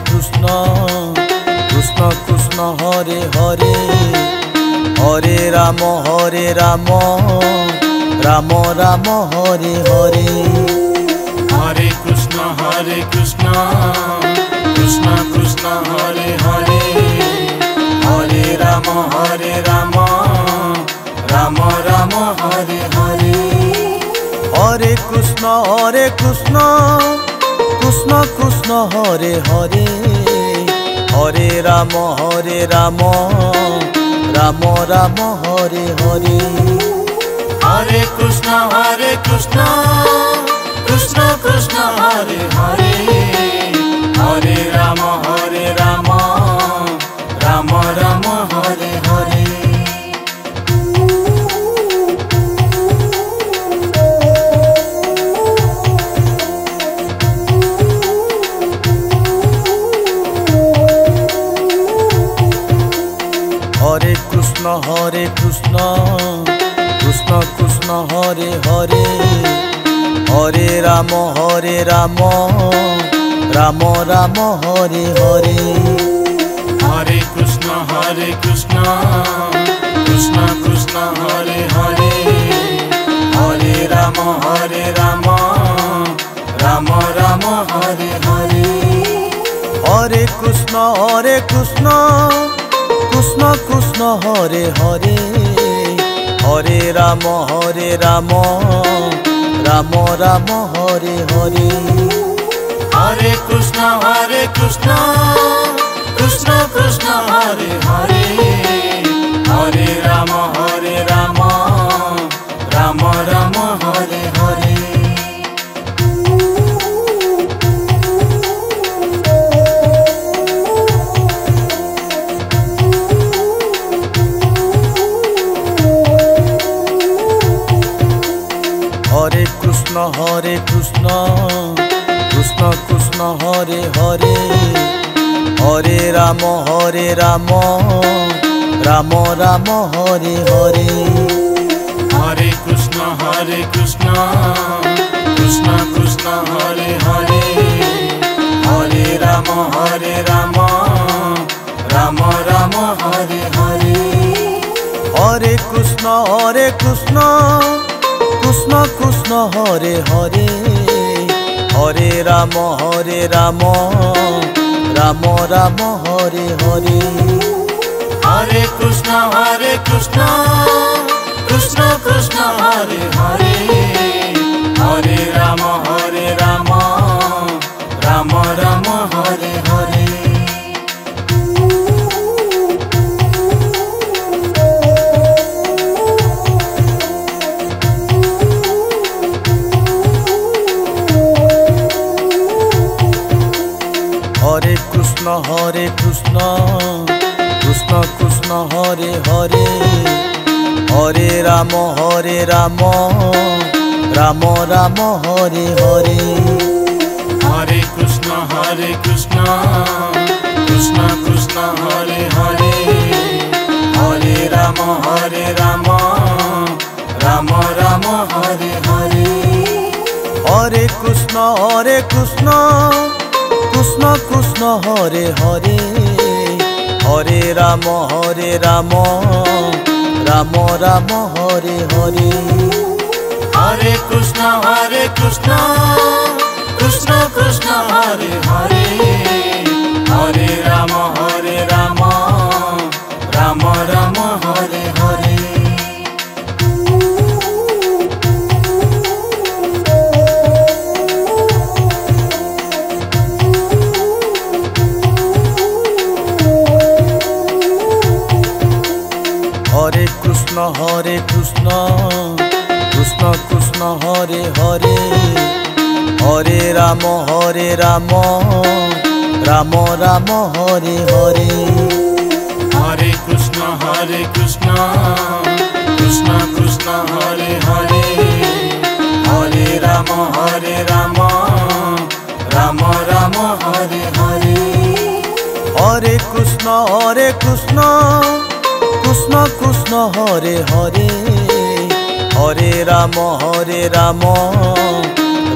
Krishna Krishna Krishna Hare Hare Hare Ram Ram Ram Hare Hare Hare Krishna Krishna Krishna Hare Hare Hare Ram Ram Ram Hare Hare Hare Krishna Krishna Krishna Hare Hare Hare Ram Ram Ram Hare Hare Hare Krishna Krishna Krishna Hare Hare Hare Ram Ram Ram Hare Hare Hare Krishna Krishna Krishna Hare Hare Hare Ram Ram Ram Hare Hare Hare Krishna Krishna Krishna Hare Hare Hare Ram Ram Ram Hare Hare Hare Krishna Krishna Krishna Hare Hare Hare Ram Ram Ram Hare Hare Hare Krishna Krishna Krishna Hare Hare Hare Ram Ram Ram Hare Hare Hare Krishna Krishna Krishna Hare Hare Hare Ram Ram Ram Hare Hare Hare Krishna Krishna Krishna Hare Hare Hare Ram Ram Ram Hare Hare Hare Krishna Krishna Krishna Hare Hare Hare Ram Ram Ram Hare Hare Hare Krishna Krishna Krishna Hare Hare Hare Ram Ram Ram Hare Hare Hare Krishna Krishna Krishna Hare Hare Hare Ram Ram Ram Hare Hare Hare Krishna Krishna Krishna Hare Hare Hare Ram Ram Ram Hare Hare Hare Krishna Krishna Krishna Hare Hare Hare Ram Ram Ram Hare Hare Hare Krishna Krishna Krishna Hare Hare Hare Ram Ram Ram Hare Hare Hare Krishna Krishna Krishna Hare Hare Hare Ram Ram Ram Hare Hare Hare Krishna Krishna Hare Hare Hare Ram Ram Ram Hare Hare Hare Krishna Krishna Hare Hare Hare Ram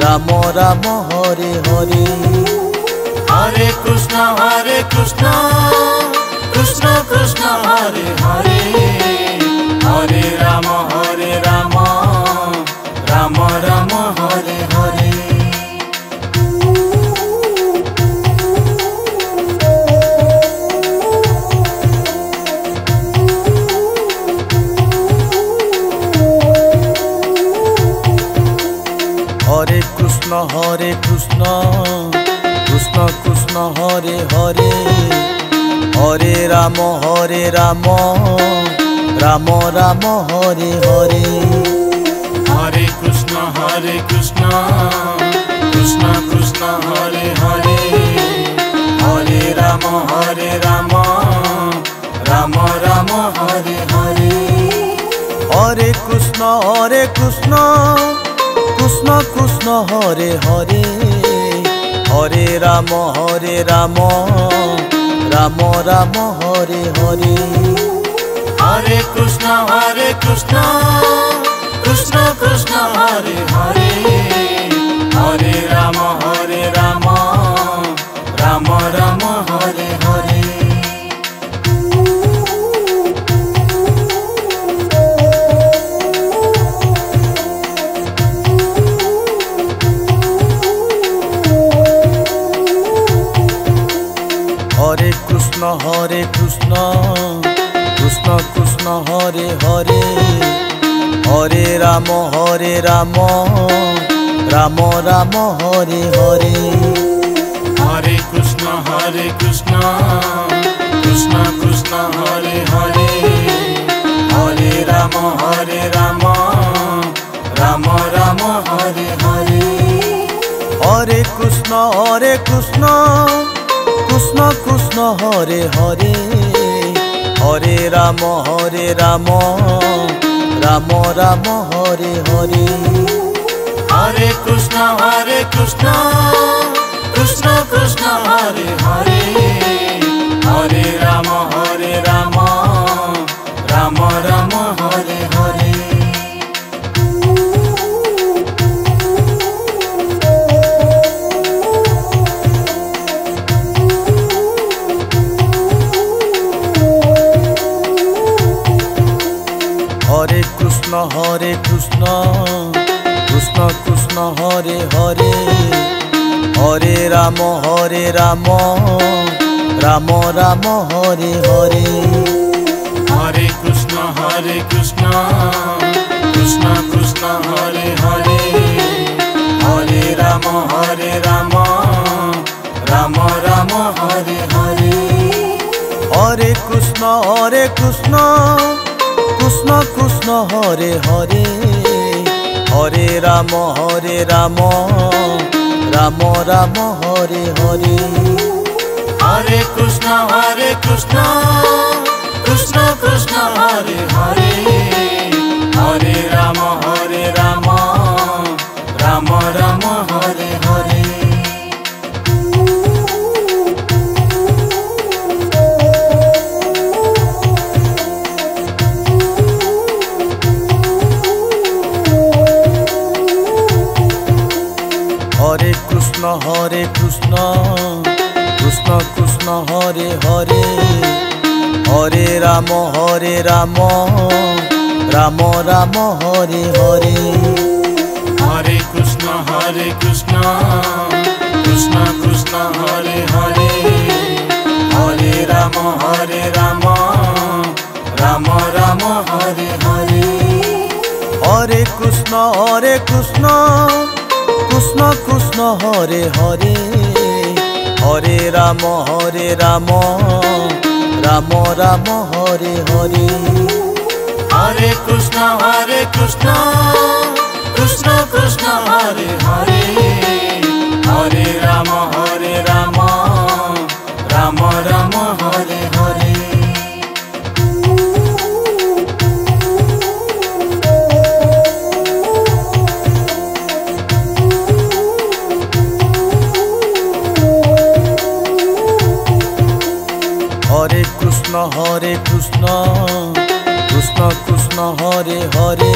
Ram Ram Hare Hare Hare Krishna, Krishna Krishna, Hare Hare, Hare Rama, Rama Rama, Hare Hare. Hare Krishna, Krishna Krishna, Hare Hare, Hare Rama, Rama Rama, Hare Hare. Hare Krishna, Krishna Krishna, Hare Hare, Hare Rama, Rama Rama, Hare Hare. Hare Krishna, Krishna Krishna, Hare Hare, Hare Rama, Rama Rama, Hare Hare. Hare Krishna, Krishna Krishna, Hare Hare, Hare Rama, Rama Rama, Hare Hare. Hare Krishna, Krishna Krishna, Hare Hare, Hare Rama, Rama Rama, Hare Hare. Hare Krishna, Krishna Krishna, Hare Hare, Hare Rama, Rama Rama, Hare Hare. Hare Krishna, Krishna Hare Hare, Hare Rama, Rama Rama, Hare Hare. Hare Krishna, Krishna Hare Hare, Hare Rama, Rama Rama, Hare Hare. Hare Krishna, Krishna Hare Hare, Hare Rama, Rama Rama, Hare Hare. Hare Krishna, Krishna Hare Hare, Hare Rama, Rama Rama, Hare Hare. Hare Krishna, Krishna Hare Hare, Hare Rama, Rama Rama, Hare Hare. Hare Krishna, Krishna Hare Hare, Hare Rama, Rama Rama, Hare Hare. Hare Krishna, Krishna Hare Hare, Hare Rama, Rama Rama, Hare Hare. Hare Krishna, Krishna Hare Hare, Hare Rama, Rama Rama, Hare Hare. Hare Krishna, Krishna Hare Hare, Hare Rama, Rama Rama, Hare Hare. Hare Krishna, Krishna Hare Hare, Hare Rama, Rama Rama, Hare Hare. Hare Krishna, Krishna Hare Hare,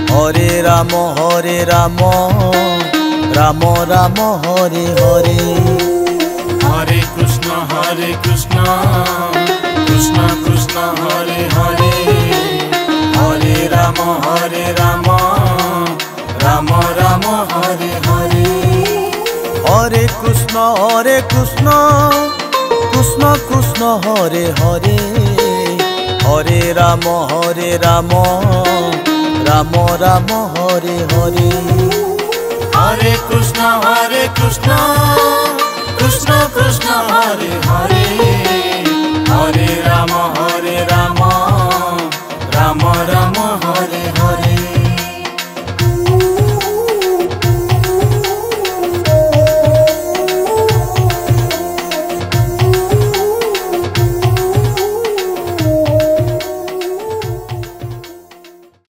Hare Rama, Rama Rama, Hare Hare. Hare Krishna Krishna Krishna Hare Hare Hare Ram Ram Ram Hare Hare Hare Krishna Krishna Krishna Hare Hare Hare Ram Ram Ram Hare Hare Hare Krishna Krishna Krishna Hare Hare